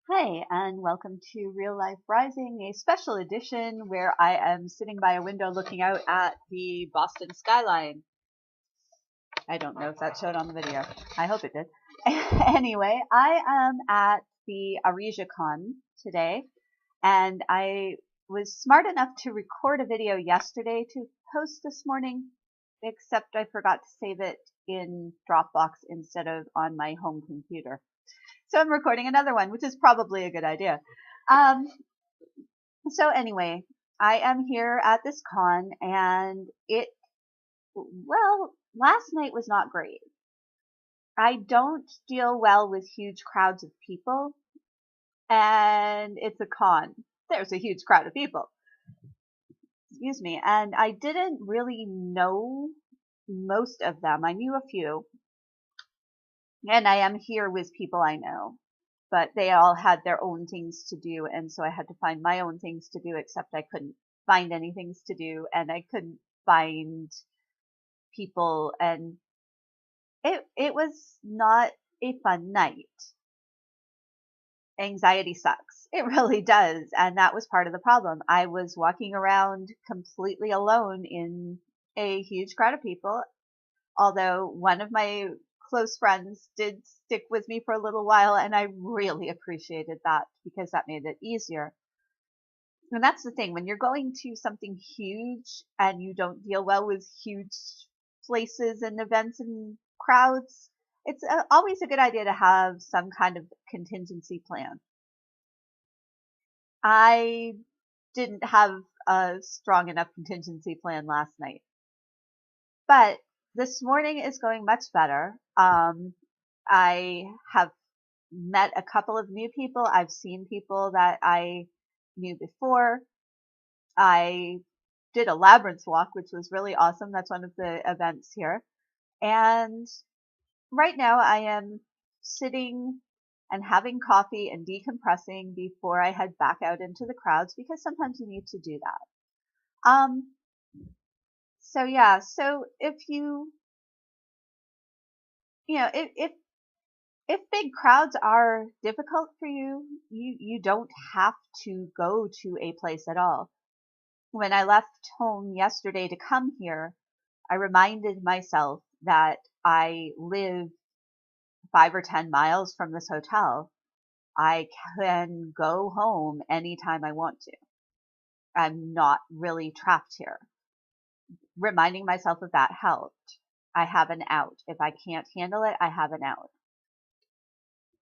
Hi, and welcome to Real Life Rising, a special edition where I am sitting by a window looking out at the Boston skyline. I don't know if that showed on the video. I hope it did. Anyway, I am at the AresiaCon today, and I was smart enough to record a video yesterday to post this morning, except I forgot to save it in Dropbox instead of on my home computer. So I'm recording another one, which is probably a good idea. Um, so anyway, I am here at this con, and last night was not great. I don't deal well with huge crowds of people, and it's a con. There's a huge crowd of people. Excuse me. And I didn't really know most of them. I knew a few, and I am here with people I know. But they all had their own things to do, and so I had to find my own things to do, except I couldn't find any things to do, and I couldn't find people, and it was not a fun night. Anxiety sucks. It really does, and that was part of the problem. I was walking around completely alone in a huge crowd of people, although one of my close friends did stick with me for a little while, and I really appreciated that because that made it easier. And that's the thing, when you're going to something huge and you don't deal well with huge places and events and crowds, it's always a good idea to have some kind of contingency plan. I didn't have a strong enough contingency plan last night, but this morning is going much better. I have met a couple of new people. I've seen people that I knew before. I did a labyrinth walk, which was really awesome. That's one of the events here. And right now I am sitting and having coffee and decompressing before I head back out into the crowds, because sometimes you need to do that. So if if big crowds are difficult for you, you don't have to go to a place at all. When I left home yesterday to come here, I reminded myself that I live 5 or 10 miles from this hotel. I can go home anytime I want to. I'm not really trapped here. Reminding myself of that helped. I have an out. If I can't handle it, I have an out.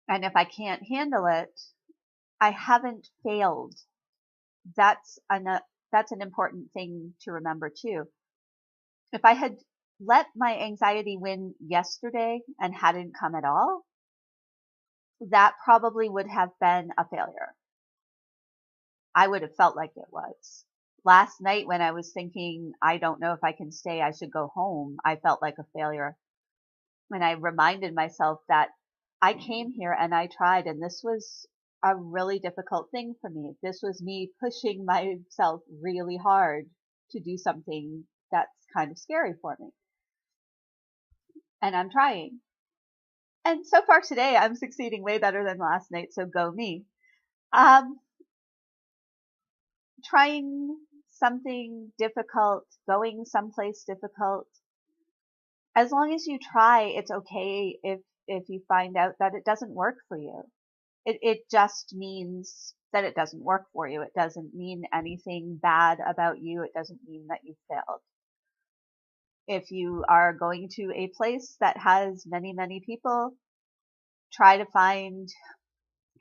And if I can't handle it, I haven't failed. That's an important thing to remember too. If I had let my anxiety win yesterday and hadn't come at all, that probably would have been a failure. I would have felt like it was. Last night when I was thinking, I don't know if I can stay, I should go home, I felt like a failure. When I reminded myself that I came here and I tried, and this was a really difficult thing for me. This was me pushing myself really hard to do something that's kind of scary for me. And I'm trying. And so far today, I'm succeeding way better than last night, so go me. Trying something difficult, going someplace difficult, as long as you try, it's okay if you find out that it doesn't work for you. It just means that it doesn't work for you. It doesn't mean anything bad about you. It doesn't mean that you failed. If you are going to a place that has many, many people, try to find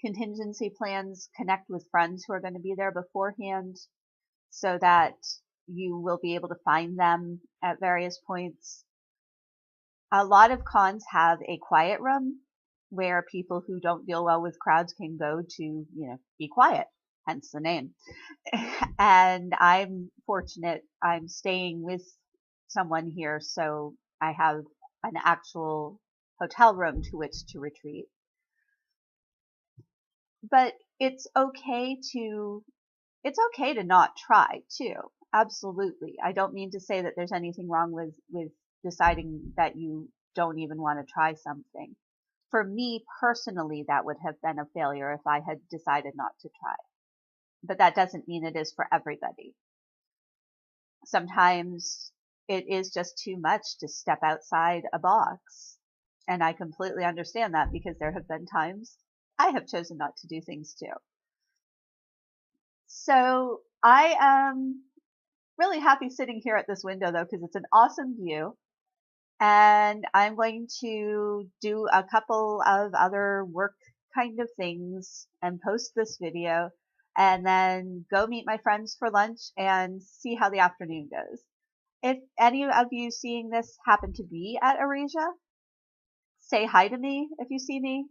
contingency plans, connect with friends who are going to be there beforehand so that you will be able to find them at various points. A lot of cons have a quiet room where people who don't deal well with crowds can go to, be quiet, hence the name. And I'm fortunate I'm staying with someone here, so I have an actual hotel room to which to retreat. But it's okay to not try too. Absolutely. I don't mean to say that there's anything wrong with deciding that you don't even want to try something. For me personally, that would have been a failure if I had decided not to try. But that doesn't mean it is for everybody. Sometimes it is just too much to step outside a box. And I completely understand that because there have been times I have chosen not to do things too. So I am really happy sitting here at this window though, because it's an awesome view. And I'm going to do a couple of other work kind of things and post this video and then go meet my friends for lunch and see how the afternoon goes. If any of you seeing this happen to be at Eurasia, say hi to me if you see me.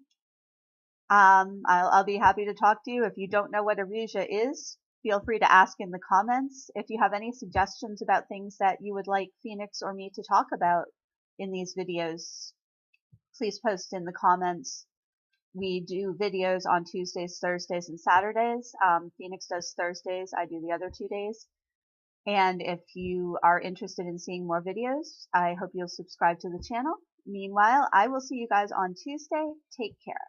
I'll be happy to talk to you. If you don't know what Eurasia is, feel free to ask in the comments. If you have any suggestions about things that you would like Phoenix or me to talk about in these videos, please post in the comments. We do videos on Tuesdays, Thursdays, and Saturdays. Phoenix does Thursdays. I do the other 2 days. And if you are interested in seeing more videos, I hope you'll subscribe to the channel. Meanwhile, I will see you guys on Tuesday. Take care.